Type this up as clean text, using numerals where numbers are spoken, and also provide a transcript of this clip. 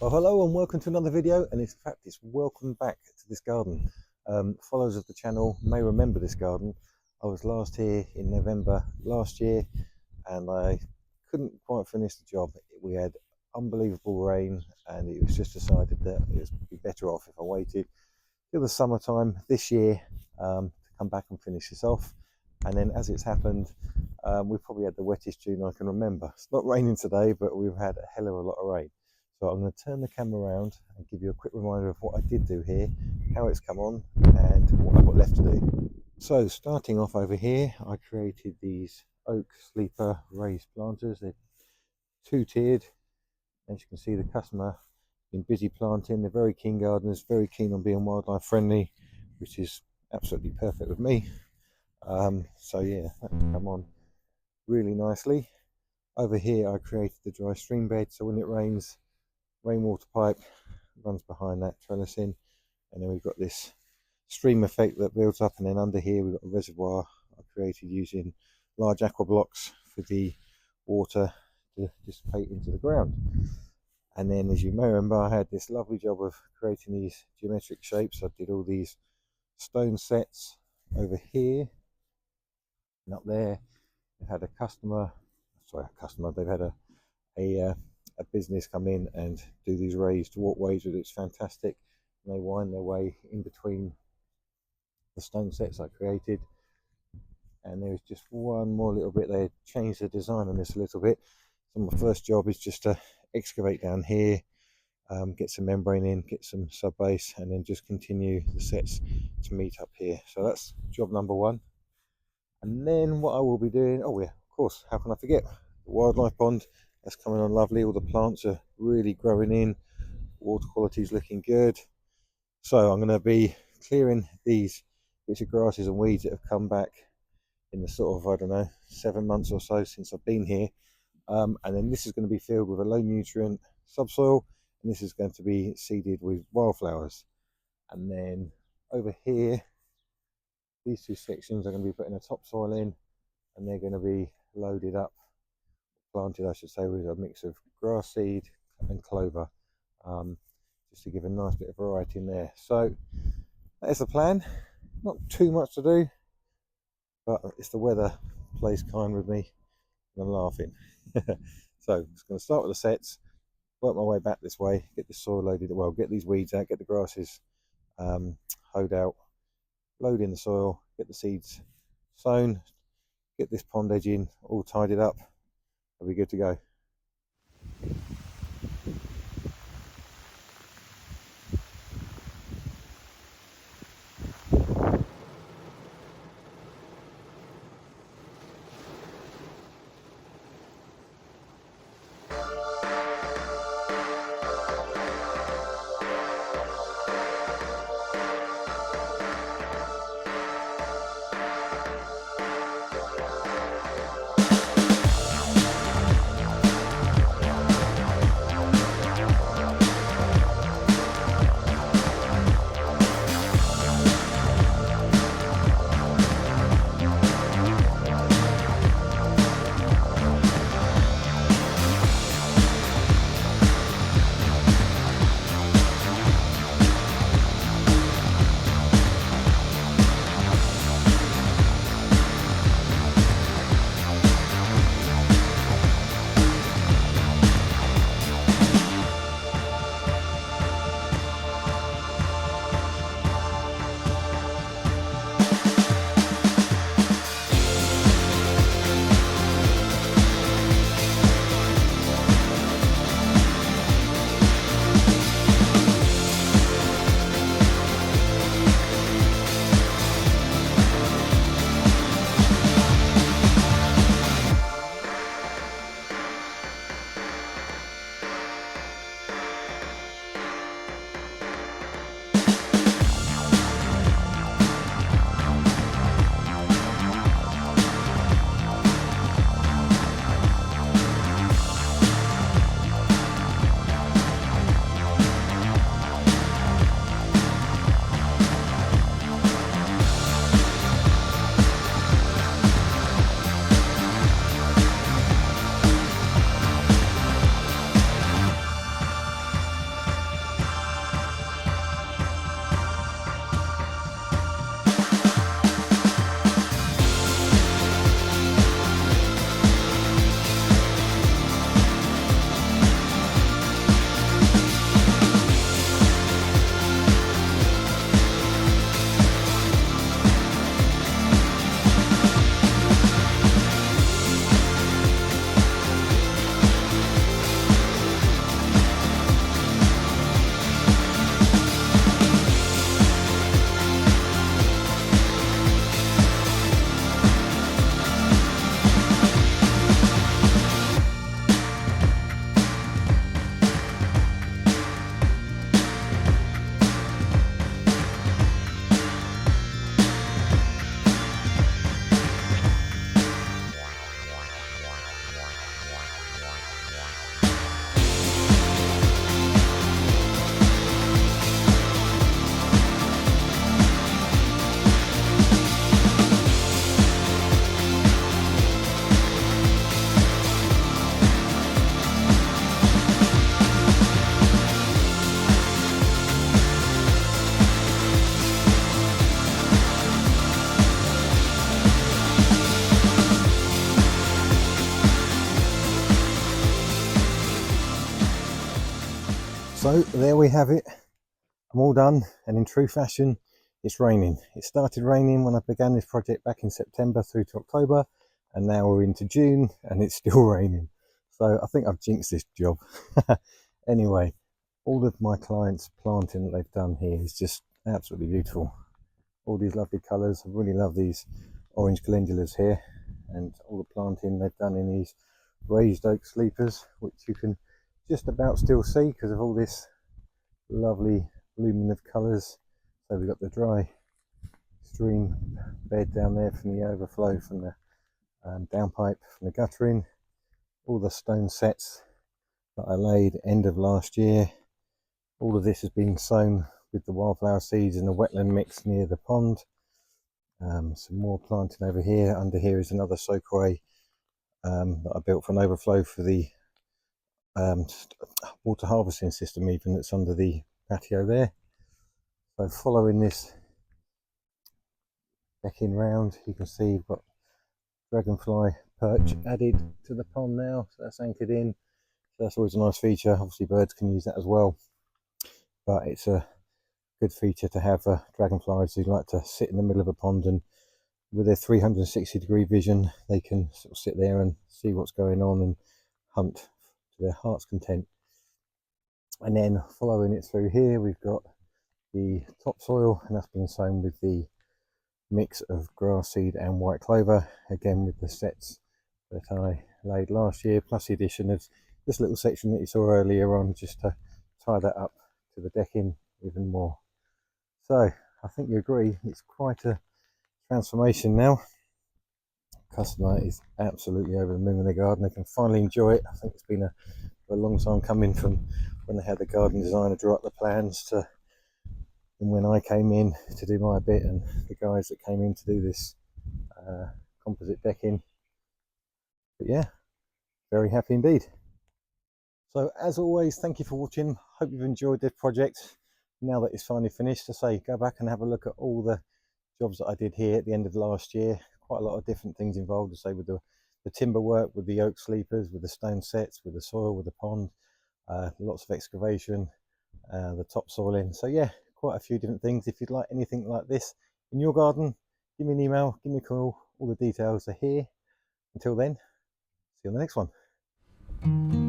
Well, hello and welcome to another video, and in fact it's welcome back to this garden. Followers of the channel may remember this garden. I was last here in November last year and I couldn't quite finish the job. We had unbelievable rain and it was just decided that it would be better off if I waited till the summertime this year to come back and finish this off. And then as it's happened, we've probably had the wettest June I can remember. It's not raining today, but we've had a hell of a lot of rain. So I'm going to turn the camera around and give you a quick reminder of what I did do here, how it's come on, and what I've got left to do. So starting off over here, I created these oak sleeper raised planters. They're two-tiered. As you can see, the customer has been busy planting. They're very keen gardeners, very keen on being wildlife friendly, which is absolutely perfect with me. So yeah, that's come on really nicely. Over here I created the dry stream bed, so when it rains, rainwater pipe runs behind that trellising, and then we've got this stream effect that builds up, and then under here we've got a reservoir I created using large aqua blocks for the water to dissipate into the ground. And then, as you may remember, I had this lovely job of creating these geometric shapes. I did all these stone sets over here and up there. They had they've had a business come in and do these raised walkways with it. It's fantastic. And they wind their way in between the stone sets I created. And there was just one more little bit. They changed the design on this a little bit. So my first job is just to excavate down here, get some membrane in, get some sub base, and then just continue the sets to meet up here. So that's job number one. And then what I will be doing, oh yeah, of course, how can I forget, the wildlife pond. That's coming on lovely. All the plants are really growing in. Water quality is looking good. So I'm going to be clearing these bits of grasses and weeds that have come back in the sort of, I don't know, 7 months or so since I've been here. And then this is going to be filled with a low nutrient subsoil, and this is going to be seeded with wildflowers. And then over here, these two sections are going to be putting a topsoil in, and they're going to be loaded up, planted I should say, with a mix of grass seed and clover, just to give a nice bit of variety in there. So that is the plan. Not too much to do, but it's the weather plays kind with me and I'm laughing. So I'm just going to start with the sets, work my way back this way, get the soil loaded, well, get these weeds out, get the grasses hoed out, load in the soil, get the seeds sown, get this pond edging all tidied up. I'll be good to go. So there we have it. I'm all done, and in true fashion, it's raining. It started raining when I began this project back in September through to October, and now we're into June and it's still raining. So I think I've jinxed this job. Anyway, all of my clients' planting that they've done here is just absolutely beautiful. All these lovely colours. I really love these orange calendulas here, and all the planting they've done in these raised oak sleepers, which you can just about still see because of all this lovely blooming of colours. So we've got the dry stream bed down there from the overflow from the downpipe from the guttering, all the stone sets that I laid end of last year. All of this has been sown with the wildflower seeds in the wetland mix near the pond. Some more planting over here. Under here is another soakaway that I built for an overflow for the water harvesting system even that's under the patio there. So following this decking round, you can see you've got dragonfly perch added to the pond now, so that's anchored in. So that's always a nice feature. Obviously birds can use that as well, but it's a good feature to have dragonflies who like to sit in the middle of a pond, and with their 360-degree vision they can sort of sit there and see what's going on and hunt to their heart's content. And then following it through here, we've got the topsoil, and that's been sown with the mix of grass seed and white clover, again with the sets that I laid last year, plus the addition of this little section that you saw earlier on, just to tie that up to the decking even more. So I think you agree, it's quite a transformation now. Customer is absolutely over the moon with their garden. They can finally enjoy it. I think it's been a long time coming from when they had the garden designer draw up the plans to when I came in to do my bit, and the guys that came in to do this composite decking. But yeah, very happy indeed. So as always, thank you for watching. Hope you've enjoyed this project. Now that it's finally finished, to say, go back and have a look at all the jobs that I did here at the end of last year. Quite a lot of different things involved, to say, with the timber work, with the oak sleepers, with the stone sets, with the soil, with the pond, lots of excavation, the topsoiling. So yeah, quite a few different things. If you'd like anything like this in your garden, give me an email, give me a call. All the details are here. Until then, see you on the next one.